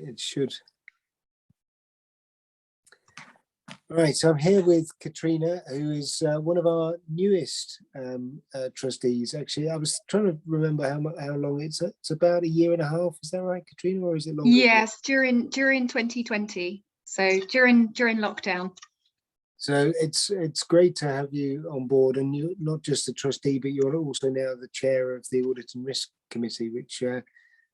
It should. All right, so I'm here with Katrina, who is one of our newest trustees. Actually, I was trying to remember how long it's about a year and a half. Is that right, Katrina, or is it longer? Yes, during 2020. So during lockdown. So it's great to have you on board, and you're not just a trustee, but you're also now the chair of the Audit and Risk Committee, which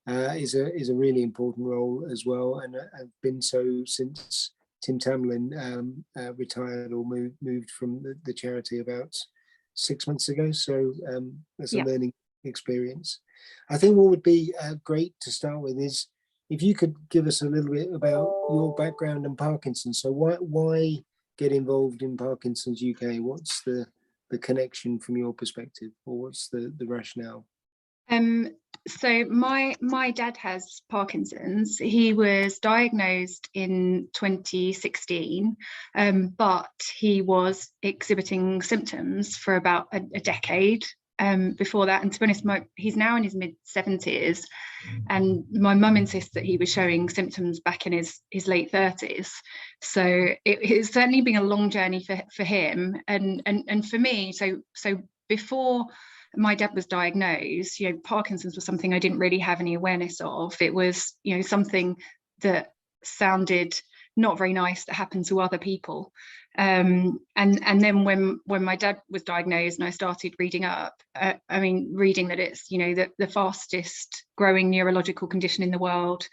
is a really important role as well, and I've been so since Tim Tamlin retired or moved from the charity about 6 months ago. So that's a learning experience. I think what would be great to start with is if you could give us a little bit about your background and Parkinson's. So why get involved in Parkinson's UK? What's the connection from your perspective, or what's the rationale? So my dad has Parkinson's. He was diagnosed in 2016, but he was exhibiting symptoms for about a decade before that. And to be honest, he's now in his mid-70s, and my mum insists that he was showing symptoms back in his late 30s. So it's certainly been a long journey for him and for me. So before my dad was diagnosed, Parkinson's was something I didn't really have any awareness of. It was, something that sounded not very nice that happened to other people. And then when my dad was diagnosed and I started reading up, reading that it's, the fastest growing neurological condition in the world.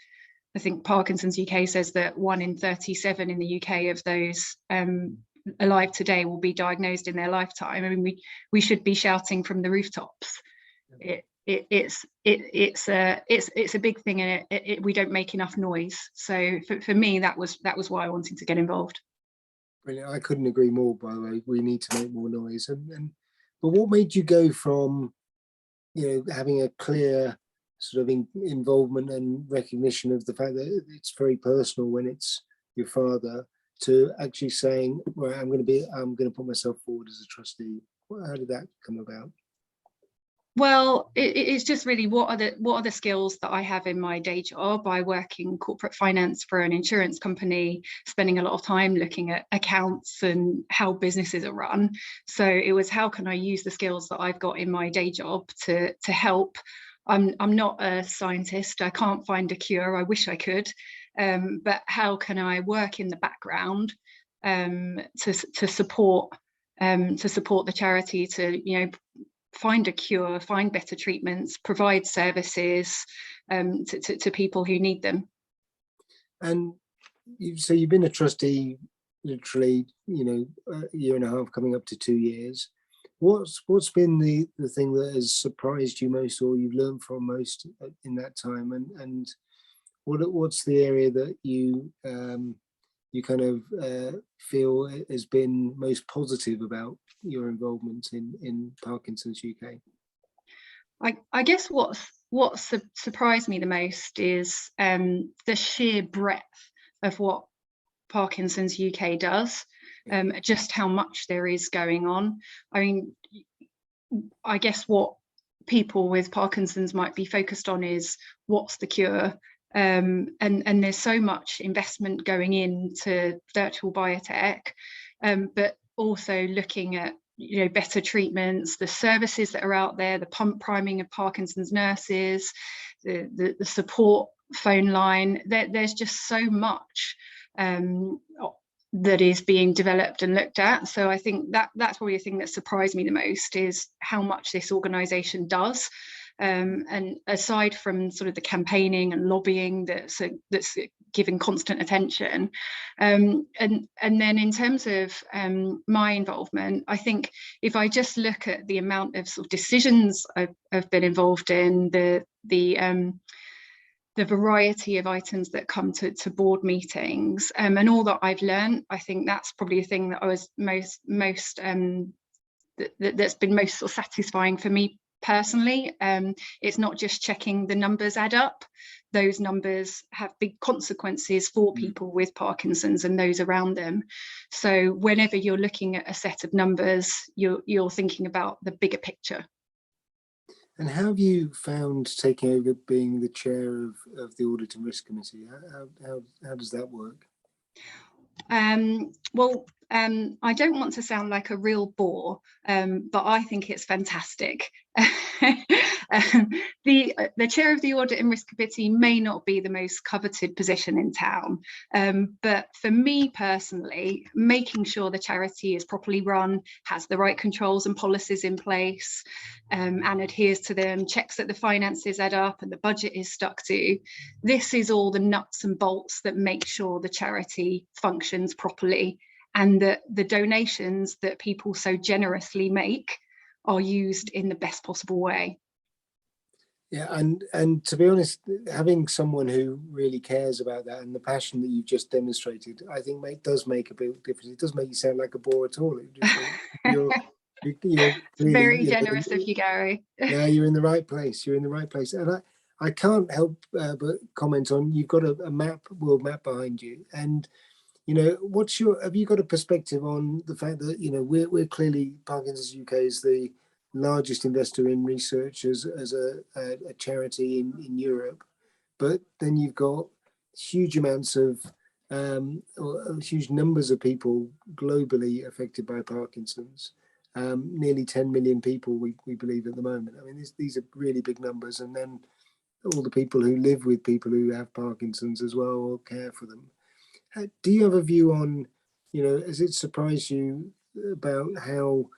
I think Parkinson's UK says that 1 in 37 in the UK of those alive today will be diagnosed in their lifetime. We should be shouting from the rooftops. It's a big thing, and we don't make enough noise. So for me, that was why I wanted to get involved. Brilliant. I couldn't agree more, by the way. We need to make more noise. But what made you go from having a clear sort of involvement and recognition of the fact that it's very personal when it's your father, to actually saying, well, I'm going to put myself forward as a trustee? How did that come about? Well, it's just really what are the skills that I have in my day job. I work in corporate finance for an insurance company, spending a lot of time looking at accounts and how businesses are run. So it was, how can I use the skills that I've got in my day job to help? I'm not a scientist. I can't find a cure. I wish I could. But how can I work in the background to support the charity, to find a cure, find better treatments, provide services to people who need them. And so you've been a trustee literally, a year and a half, coming up to 2 years. What's been the thing that has surprised you most, or you've learned from most in that time, and what's the area that you kind of feel has been most positive about your involvement in Parkinson's UK? I guess what surprised me the most is the sheer breadth of what Parkinson's UK does, just how much there is going on. I guess what people with Parkinson's might be focused on is what's the cure, and there's so much investment going into virtual biotech, but also looking at better treatments, the services that are out there, the pump priming of Parkinson's nurses, the support phone line. There's just so much that is being developed and looked at. So I think that's probably the thing that surprised me the most, is how much this organisation does. And aside from sort of the campaigning and lobbying that's given constant attention, and then in terms of my involvement, I think if I just look at the amount of sort of decisions I've been involved in, the variety of items that come to board meetings, and all that I've learned, I think that's probably the thing that I was most that's been most sort of satisfying for me personally. It's not just checking the numbers add up. Those numbers have big consequences for people with Parkinson's and those around them. So whenever you're looking at a set of numbers, you're thinking about the bigger picture. And how have you found taking over being the chair of the Audit and Risk Committee? How does that work? Well, I don't want to sound like a real bore, but I think it's fantastic. The chair of the Audit and Risk Committee may not be the most coveted position in town, but for me personally, making sure the charity is properly run, has the right controls and policies in place, and adheres to them, checks that the finances add up and the budget is stuck to, this is all the nuts and bolts that make sure the charity functions properly, and that the donations that people so generously make are used in the best possible way. Yeah, and to be honest, having someone who really cares about that and the passion that you've just demonstrated, I think does make a big difference. It doesn't make you sound like a bore at all. You're really, very generous of you, Gary. Yeah, you're in the right place. You're in the right place, and I can't help but comment on, you've got a world map behind you, and have you got a perspective on the fact that we're clearly, Parkinson's UK is the largest investor in research as a charity in Europe, but then you've got huge amounts of or huge numbers of people globally affected by Parkinson's. Nearly 10 million people, we believe at the moment. I mean, these are really big numbers, and then all the people who live with people who have Parkinson's as well, or care for them. Do you have a view on, has it surprised you about how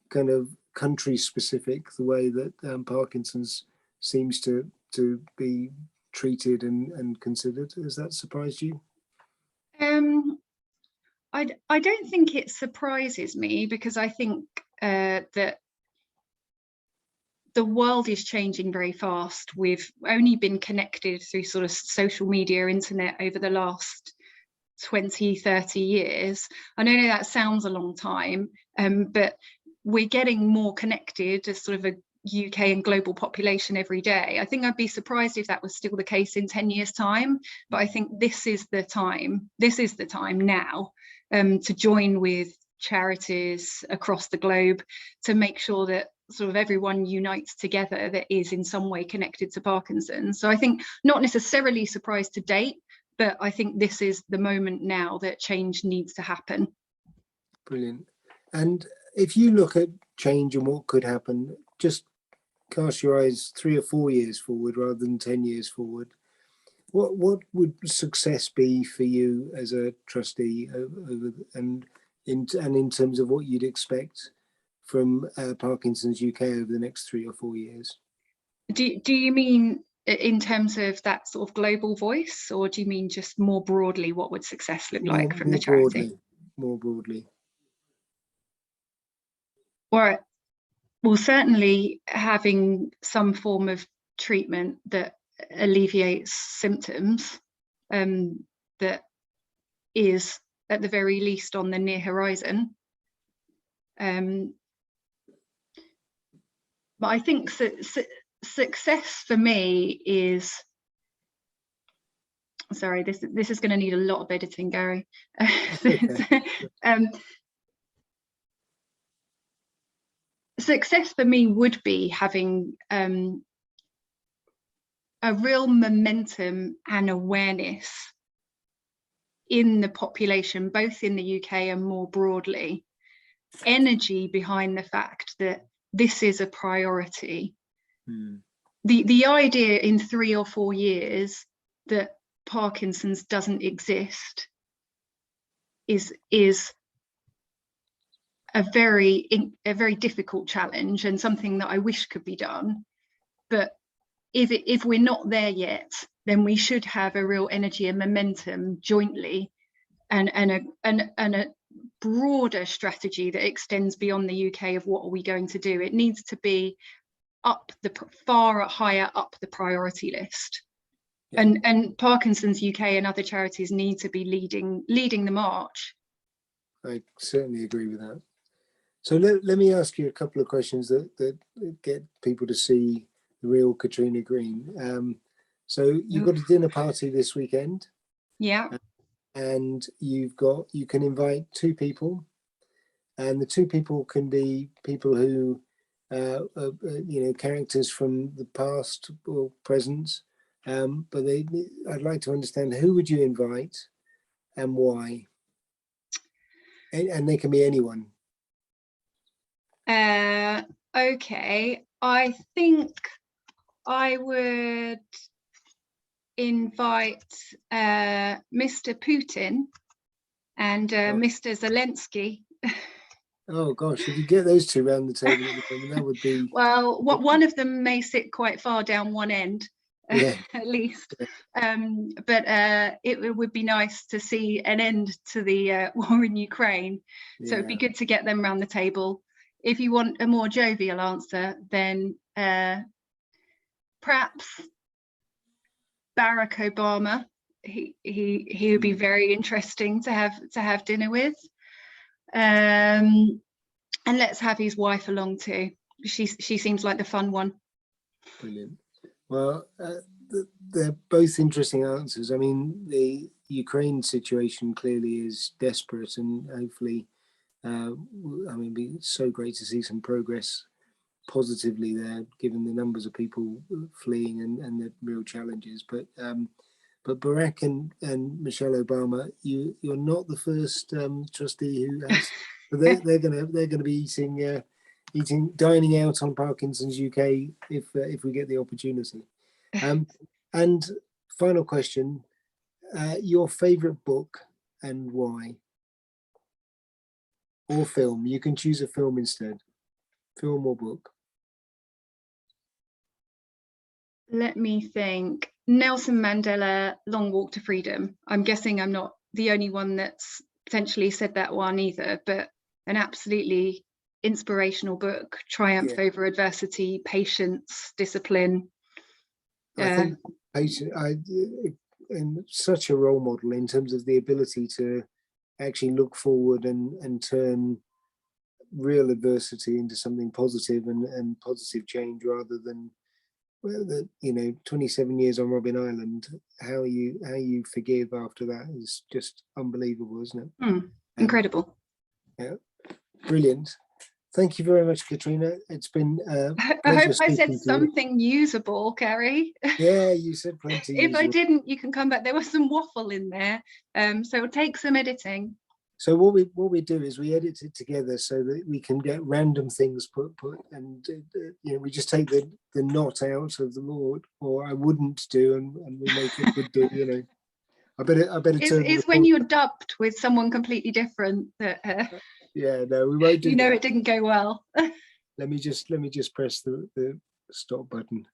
kind of country specific the way that Parkinson's seems to be treated and considered? Has that surprised you? I don't think it surprises me, because I think that the world is changing very fast. We've only been connected through sort of social media, internet over the last 20, 30 years. I know that sounds a long time, but we're getting more connected as sort of a UK and global population every day. I think I'd be surprised if that was still the case in 10 years' time, but I think this is the time now to join with charities across the globe to make sure that sort of everyone unites together that is in some way connected to Parkinson's. So I think not necessarily surprised to date, but I think this is the moment now that change needs to happen. Brilliant. And if you look at change and what could happen, just cast your eyes 3 or 4 years forward rather than 10 years forward. What would success be for you as a trustee and in terms of what you'd expect from Parkinson's UK over the next 3 or 4 years? Do you mean in terms of that sort of global voice, or do you mean just more broadly what would success look like from the charity? More broadly. Well, certainly having some form of treatment that alleviates symptoms, that is at the very least on the near horizon. But I think success for me is, sorry, this is going to need a lot of editing, Gary. Success for me would be having a real momentum and awareness in the population, both in the UK and more broadly, energy behind the fact that this is a priority. The idea in 3 or 4 years that Parkinson's doesn't exist is a very difficult challenge, and something that I wish could be done. But if we're not there yet, then we should have a real energy and momentum jointly, and a broader strategy that extends beyond the UK of what are we going to do. It needs to be far higher up the priority list. Yeah. And Parkinson's UK and other charities need to be leading the march. I certainly agree with that. So let me ask you a couple of questions that get people to see the real Katrina Green. So you've got a dinner party this weekend. Yeah. And you can invite 2 people, and the 2 people can be people who characters from the past or present. But I'd like to understand, who would you invite and why? And they can be anyone. Okay, I think I would invite Mr. Putin and Mr. Zelensky. Oh gosh, if you get those two around the table at the moment, that would be... Well, one of them may sit quite far down one end, yeah. at least. But it would be nice to see an end to the war in Ukraine. So it'd be good to get them around the table. If you want a more jovial answer, then perhaps Barack Obama. He would be very interesting to have dinner with. And let's have his wife along too. She seems like the fun one. Brilliant. Well, they're both interesting answers. I mean, the Ukraine situation clearly is desperate, and hopefully, it'd be so great to see some progress positively there, given the numbers of people fleeing and the real challenges. But Barack and Michelle Obama, you're not the first trustee who has. They're gonna be dining out on Parkinson's UK if we get the opportunity. And final question: your favourite book and why? Or film? You can choose a film instead. Film or book? Let me think. Nelson Mandela, Long Walk to Freedom. I'm guessing I'm not the only one that's potentially said that one either, but an absolutely inspirational book. Triumph over adversity, patience, discipline. I think patience, and such a role model in terms of the ability to actually look forward and turn real adversity into something positive and positive change, rather than 27 years on Robben Island. How you forgive after that is just unbelievable, isn't it? Incredible. Yeah, brilliant. Thank you very much, Katrina. It's been I hope I said something usable, Gary. Yeah, you said plenty. If I didn't, you can come back. There was some waffle in there, so it'll take some editing. So what we do is we edit it together so that we can get random things put, and we just take the not out of the Lord, or I wouldn't do, and we make it would do. I better turn. It's when you're dubbed with someone completely different that. Yeah, no, we won't do. It didn't go well. Let me just press the stop button.